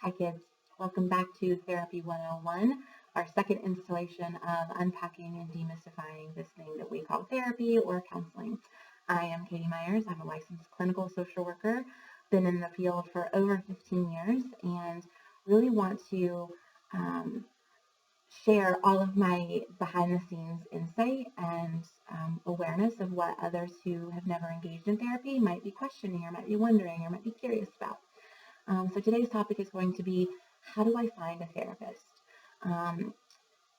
Hi kids, welcome back to Therapy 101, our second installation of unpacking and demystifying this thing that we call therapy or counseling. I am Katie Myers. I'm a licensed clinical social worker, been in the field for over 15 years, and really want to share all of my behind the scenes insight and awareness of what others who have never engaged in therapy might be questioning or might be wondering or might be curious about. So today's topic is going to be, how do I find a therapist?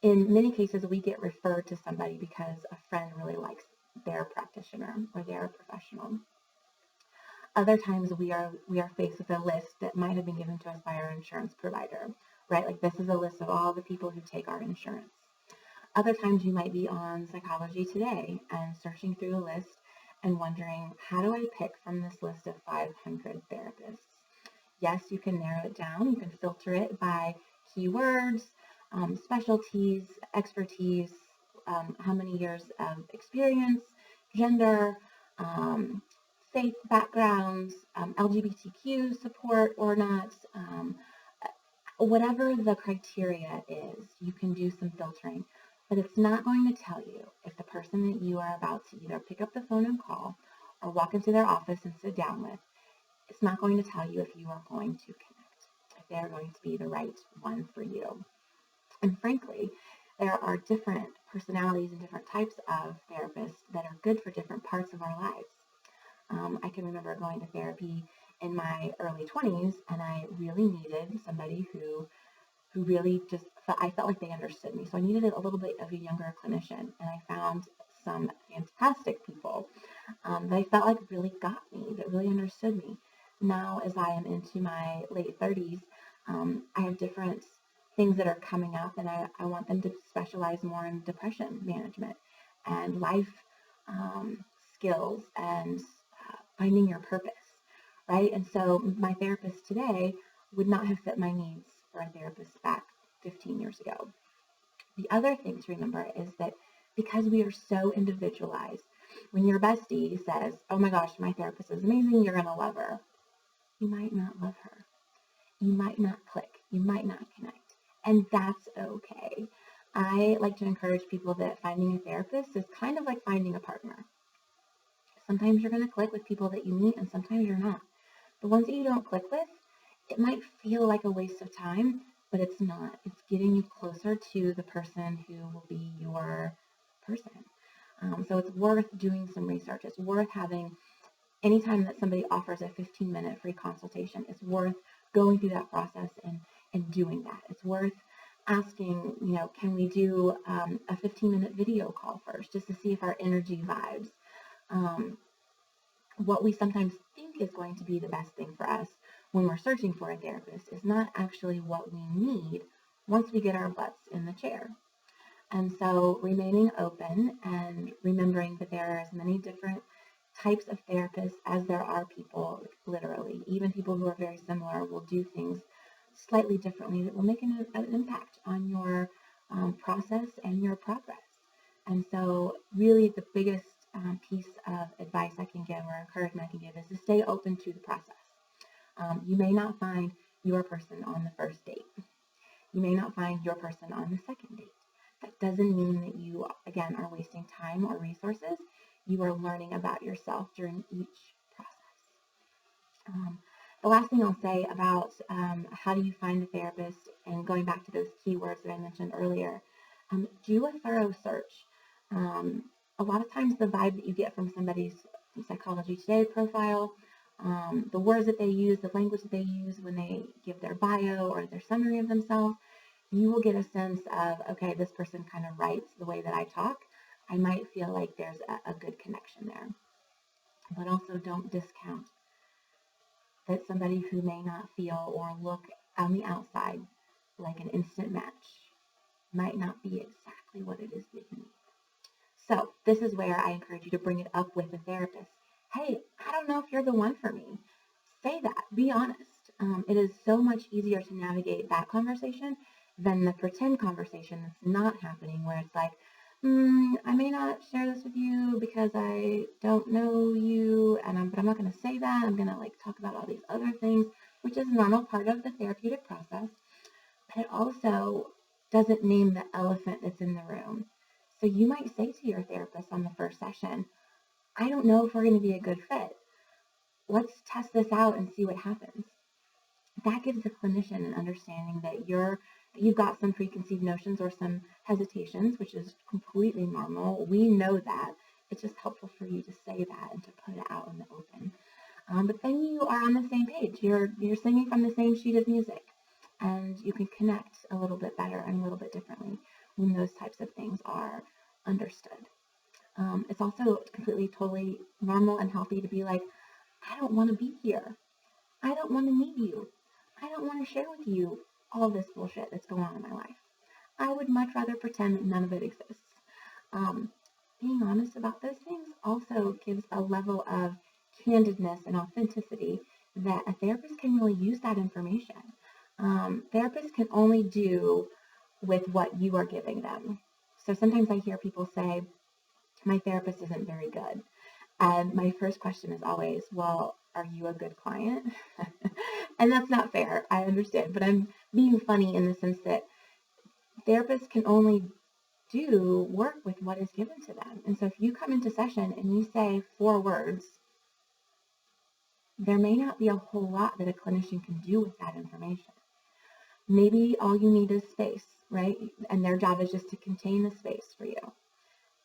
In many cases, we get referred to somebody because a friend really likes their practitioner or their professional. Other times we are faced with a list that might have been given to us by our insurance provider, right? Like this is a list of all the people who take our insurance. Other times you might be on Psychology Today and searching through the list and wondering, how do I pick from this list of 500 therapists? Yes, you can narrow it down. You can filter it by keywords, specialties, expertise, how many years of experience, gender, faith backgrounds, LGBTQ support or not, whatever the criteria is, you can do some filtering. But it's not going to tell you if the person that you are about to either pick up the phone and call or walk into their office and sit down with, it's not going to tell you if you are going to connect, if they're going to be the right one for you. And frankly, there are different personalities and different types of therapists that are good for different parts of our lives. I can remember going to therapy in my early 20s, and I really needed somebody who really just I felt like they understood me. So I needed a little bit of a younger clinician, and I found some fantastic people that I felt like really got me, that really understood me. Now, as I am into my late 30s, I have different things that are coming up, and I want them to specialize more in depression management and life skills and finding your purpose, right? And so my therapist today would not have fit my needs for a therapist back 15 years ago. The other thing to remember is that because we are so individualized, when your bestie says, oh my gosh, my therapist is amazing, you're going to love her, you might not love her. You might not click. You might not connect. And that's okay. I like to encourage people that finding a therapist is kind of like finding a partner. Sometimes you're going to click with people that you meet, and sometimes you're not. The ones that you don't click with, it might feel like a waste of time, but it's not. It's getting you closer to the person who will be your person. So it's worth doing some research. It's worth having, anytime that somebody offers a 15-minute free consultation, it's worth going through that process and doing that. It's worth asking, can we do a 15-minute video call first just to see if our energy vibes? What we sometimes think is going to be the best thing for us when we're searching for a therapist is not actually what we need once we get our butts in the chair. And so remaining open and remembering that there are as many different types of therapists as there are people, literally. Even people who are very similar will do things slightly differently that will make an impact on your process and your progress. And so really the biggest piece of advice I can give or encouragement I can give is to stay open to the process. You may not find your person on the first date. You may not find your person on the second date. That doesn't mean that you, again, are wasting time or resources. You are learning about yourself during each process. The last thing I'll say about how do you find a therapist, and going back to those keywords that I mentioned earlier, do a thorough search. A lot of times the vibe that you get from somebody's Psychology Today profile, the words that they use, the language that they use when they give their bio or their summary of themselves, you will get a sense of, okay, this person kind of writes the way that I talk. I might feel like there's a good connection there. But also don't discount that somebody who may not feel or look on the outside like an instant match might not be exactly what it is that you need. So this is where I encourage you to bring it up with a therapist. Hey, I don't know if you're the one for me. Say that. Be honest. It is so much easier to navigate that conversation than the pretend conversation that's not happening, where it's like, I may not share this with you because I don't know you, but I'm not going to say that. I'm going to talk about all these other things. which is a normal part of the therapeutic process, but it also doesn't name the elephant that's in the room. So you might say to your therapist on the first session, I don't know if we're going to be a good fit. Let's test this out and see what happens. That gives the clinician an understanding that you've got some preconceived notions or some hesitations, which is completely normal. We know that. It's just helpful for you to say that and to put it out in the open. But then you are on the same page. You're singing from the same sheet of music, and you can connect a little bit better and a little bit differently when those types of things are understood. It's also completely, totally normal and healthy to be like, I don't want to be here. I don't want to meet you. I don't want to share with you all this bullshit that's going on in my life. I would much rather pretend that none of it exists. Being honest about those things also gives a level of candidness and authenticity that a therapist can really use that information. Therapists can only do with what you are giving them. So sometimes I hear people say, my therapist isn't very good. And my first question is always, well, are you a good client? And that's not fair. I understand, but I'm being funny in the sense that therapists can only do work with what is given to them. And so if you come into session and you say 4 words, there may not be a whole lot that a clinician can do with that information. Maybe all you need is space, right? And their job is just to contain the space for you.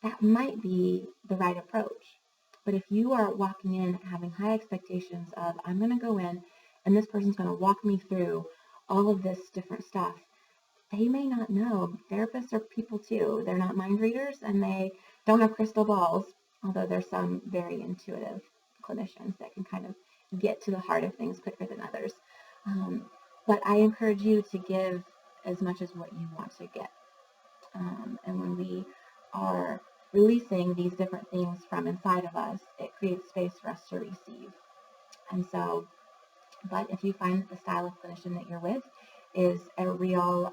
That might be the right approach. But if you are walking in having high expectations of, I'm going to go in and this person's going to walk me through all of this different stuff, they may not know. Therapists are people too. They're not mind readers and they don't have crystal balls, although there's some very intuitive clinicians that can kind of get to the heart of things quicker than others. But I encourage you to give as much as what you want to get. And when we are releasing these different things from inside of us, it creates space for us to receive. And so, but if you find that the style of clinician that you're with is a real,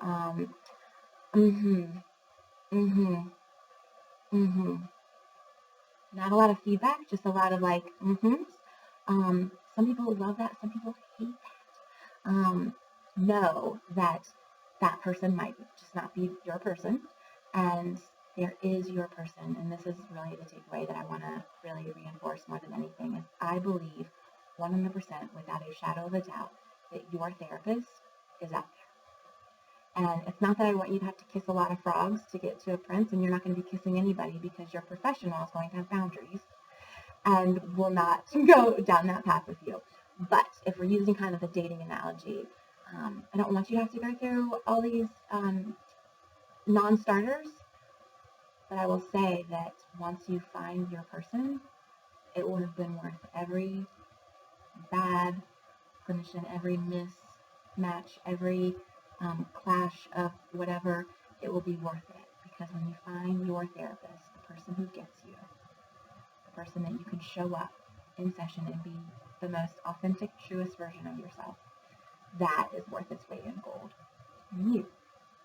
not a lot of feedback, just a lot of like, some people love that, some people hate that. Know that that person might just not be your person, and there is your person. And this is really the takeaway that I want to really reinforce more than anything is I believe 100% without a shadow of a doubt that your therapist is out there. And it's not that I want you to have to kiss a lot of frogs to get to a prince, and you're not going to be kissing anybody because your professional is going to have boundaries and will not go down that path with you. But if we're using kind of the dating analogy, I don't want you to have to go through all these non-starters, but I will say that once you find your person, it will have been worth every bad clinician, every mismatch, every clash of whatever. It will be worth it, because when you find your therapist, the person who gets you, the person that you can show up in session and be the most authentic, truest version of yourself, that is worth its weight in gold. And you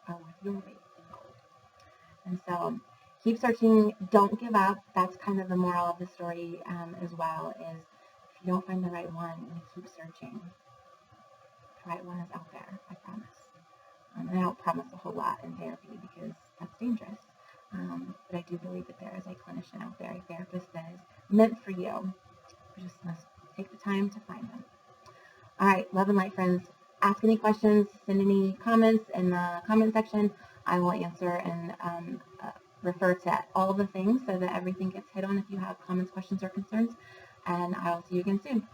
are worth your weight in gold. And so keep searching, don't give up. That's kind of the moral of the story as well, is if you don't find the right one, keep searching. The right one is out there, I promise. And I don't promise a whole lot in therapy because that's dangerous. But I do believe that there is a clinician out there, a therapist that is meant for you. You just must take the time to find them. All right, love and light, friends. Ask any questions, send any comments in the comment section. I will answer and refer to all of the things so that everything gets hit on if you have comments, questions, or concerns. And I will see you again soon.